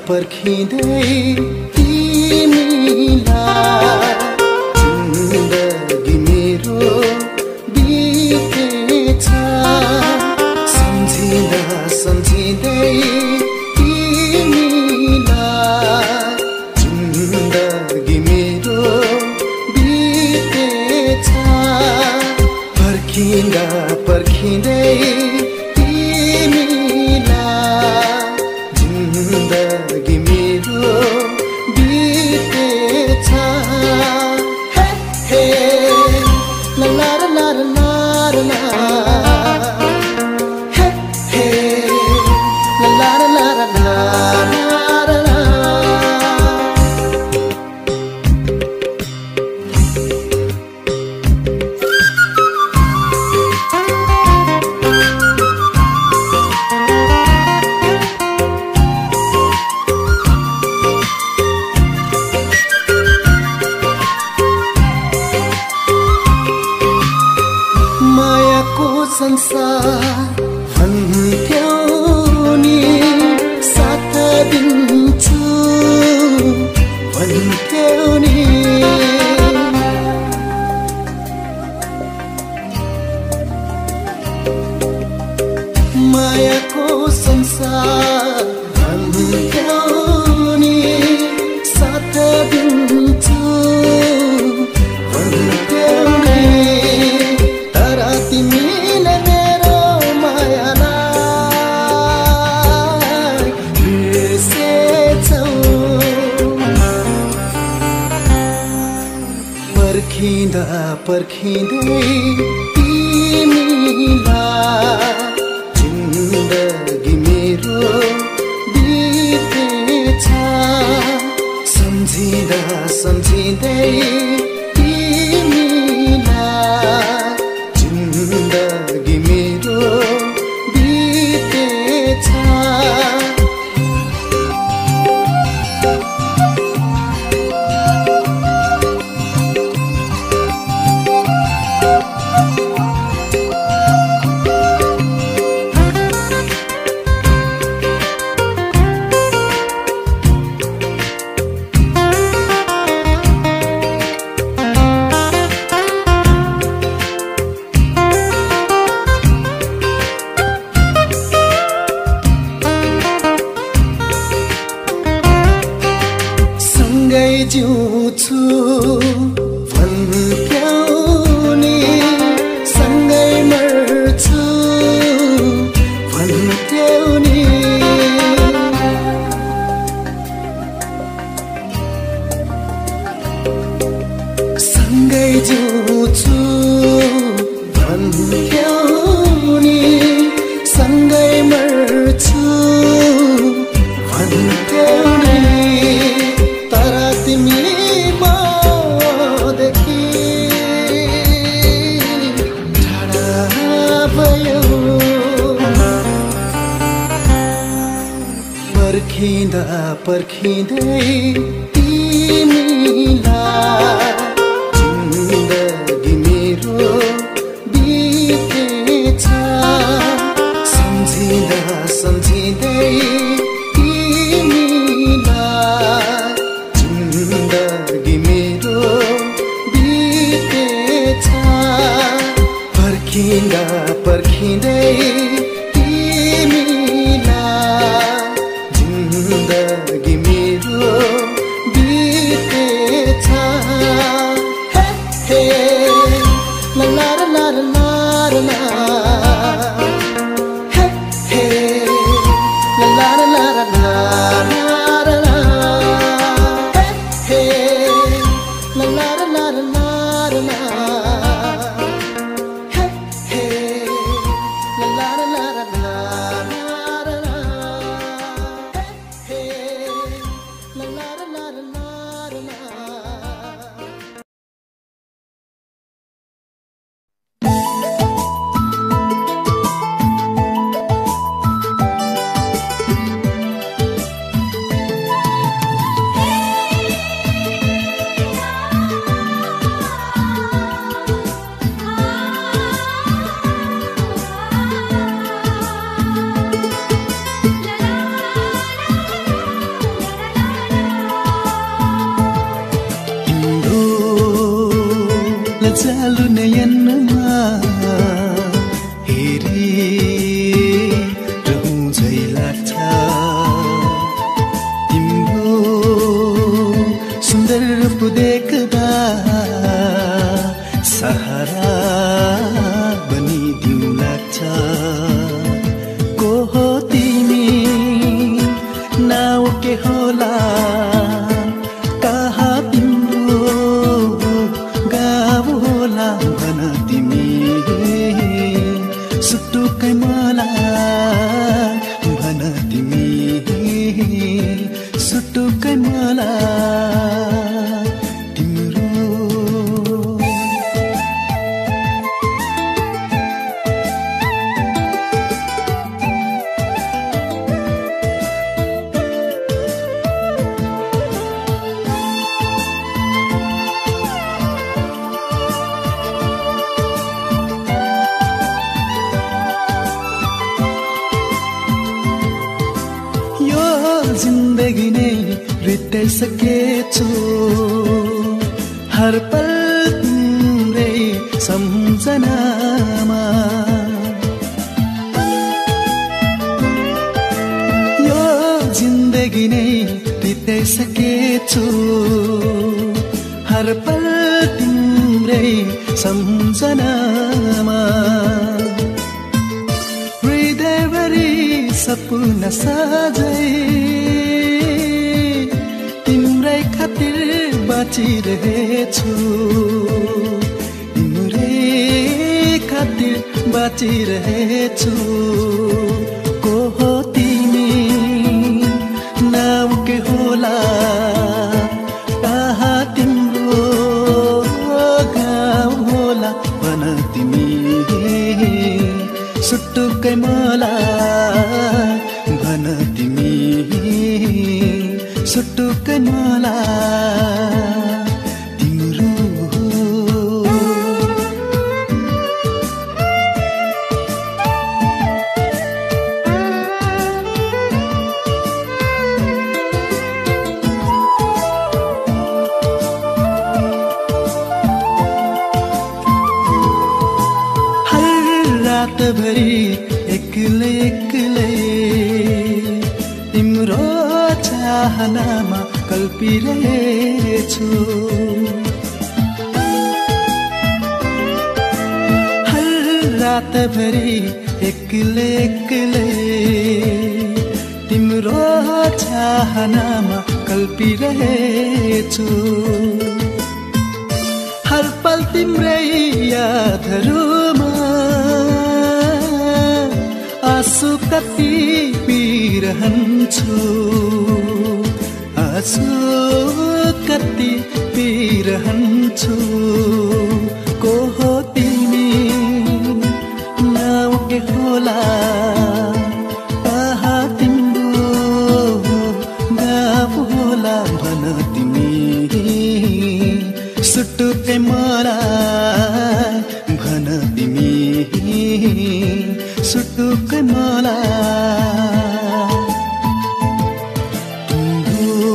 पर्खिँदै तिमीलाई जिन्दगी मेरो बितेछ सम्झिँदा सम्झिँदै तिमीलाई जिन्दगी मेरो बितेछ पर्खिँदा पर्खिँदै जिन्दगी मेरो बितेछ हे हे ला ला ला ला ला हे हे ला ला ला ला ला संसार भन्थ्यौ नि साथ दिन्छु भन्थ्यौ नि मायाको संसार भन्थ्यौ नि साथ दिन्छु भन्थ्यौ नि तर तिमी पर्खिँदा पर्खिँदै तिमीलाई जिन्दगी मेरो बितेछ सम्झिँदा सम्झिँदै तिमीलाई जिन्दगी मेरो बितेछ सँगै जिउँछु भन्थ्यौ नि सँगै मर्छु भन्थ्यौ नि सँगै जिउँछु भन्थ्यौ नि सँगै मर्छु भन्थ्यौ नि तर तिमी मदेखि टाढा भयो पर्खिँदा पर्खिँदै तिमीलाई जिन्दगी मेरो बितेछ सम्झिँदा सम्झिँदै जिन्दगी मेरो बितेछ पर्खिँदा पर्खिँदै तिमीलाई जिन्दगी मेरो बितेछ लजालु नयनमा हेरी रहूं झै लाग्छ तिम्रो सुन्दर रूप देख्दा सहारा बनिदिउँ लाग्छ को हो तिमी नाउ के होला कहाँ तिम्रो गाउँ होला भन तिमी सुटुकै मलाई भन तिमी सुटुकै मलाई तिम्रो जिन्दगी नै बिताइसकेछु हर पल तिम्रै सम्झनामा यो जिन्दगी नै बिताइसकेछु हर पल तिम्रै सम्झनामा हृदयभरि सपना सजाई तिम्रै खातिर बाँचिरहेछु तिम्रै खातिर बाँचिरहेछु को हो तिमी नाउ के होला कहाँ तिम्रो गाउँ होला भन तिमी सुटुकै मलाई भन तिमी सुटुकै मलाई तिम्रो रातभरि एक्लै एक्लै तिम्रो चाहनामा कल्पिरहेछु हर रातभरि एक्लै एक्लै तिम्रो चाहनामा कल्पिरहेछु हर पल तिम्रै यादहरूमा आँसु कति पिरहन्छु आँसु कति पिरहन्छु को हो तिमी नाउ के होला कहाँ तिम्रो गाउँ होला भन तिमी सुटुकै मलाई भन तिमी सुटुकै मलाई तिम्रो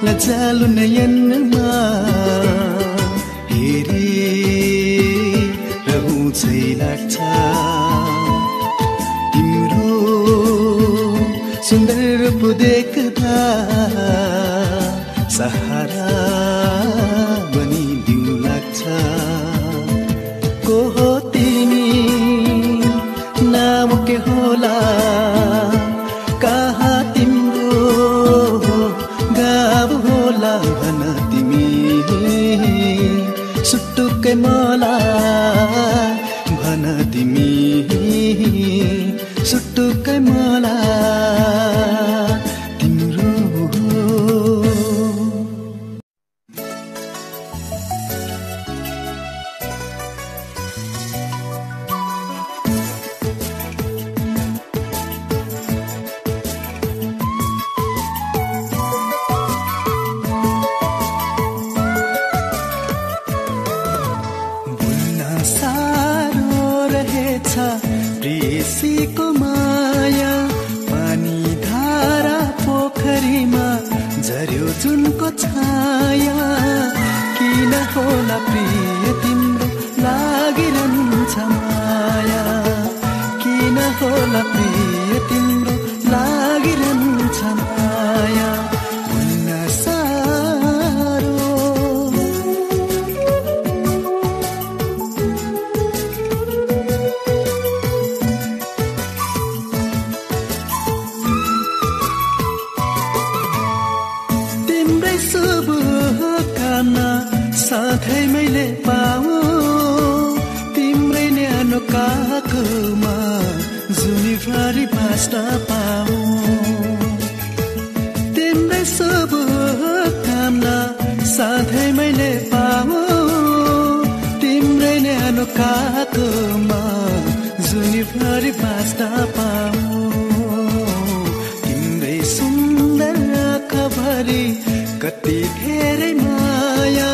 लजालु नयनमा हेरी रहूं झै लाग्छ तिम्रो सुन्दर रूप देख्दा सहारा बनिदिउँ लाग्छ को हो तिमी नाम के होला कहाँ तिम्रो गाउँ होला भन तिमी सुटुकै मलाई भन तिमी सुटुकै मलाई तिम्रो प्रेसीको माया पानी धारा पोखरीमा झर्यो जुनको छाया किन होला प्रिय तिम्रो लागिरहन्छ माया किन होला प्रिय तिम्रो लागिरहन्छ माया भुल्न साह्रो तिम्रै शुभकामना साथै मैले पाऊँ तिम्रै न्यानो काखमा जुनीभरि बाँच्न पाऊँ तिम्रै शुभकामना साथै मैले पाऊँ तिम्रै न्यानो काखमा जुनीभरि बाँच्न पाऊँ तिम्रै सुन्दर आँखाभरि कति धेरै माया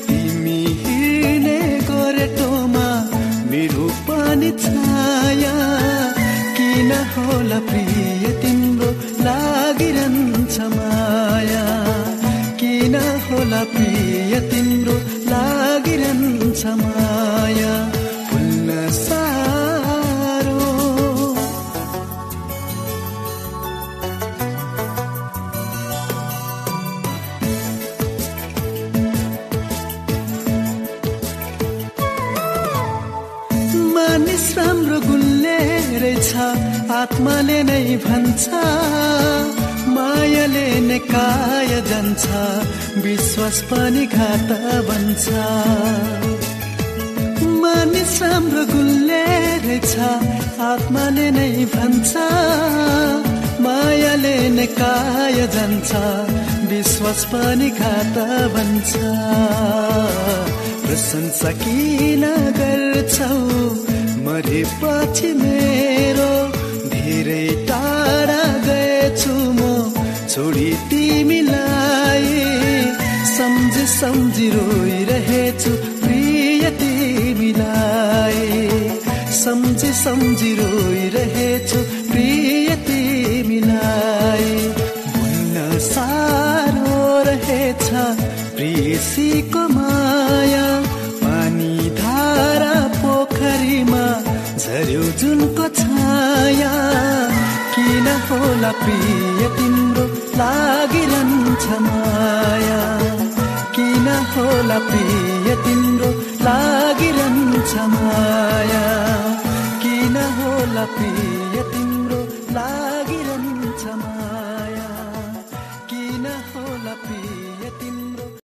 तिमी हिँड्ने गोरेटोमा मेरो पनि छाया किन होला प्रिय तिम्रो लागिरहन्छ माया किन होला प्रिय तिम्रो लागिरहन्छ माया भुल्न साह्रो मानिस राम्रो गुल्ले रहेछ आत्माले नै भन्छ मायाले नै काया जान्छ विश्वास पनि घात बन्छ मानिस राम्रो गुल्ले रहेछ आत्माले नै भन्छ मायाले नै काया जान्छ विश्वास पनि घात बन्छ प्रशंसा किन गर्छौ मरेपछि मेरो धेरै टाढा गएछु म छोडी तिमीलाई सम्झी सम्झी रोइरहेछु प्रिय तिमीलाई सम्झी सम्झी रोइरहेछु प्रिय तिमीलाई भुल्न साह्रो रहेछ प्रेसीको माया पानी धारा पोखरीमा झर्यो जुनको छाया किन होला प्रिय तिम्रो लागिरहन्छ माया किन होला प्रिय तिम्रो लागिरहन्छ माया किन होला प्रिय तिम्रो लागिरहन्छ माया किन होला प्रिय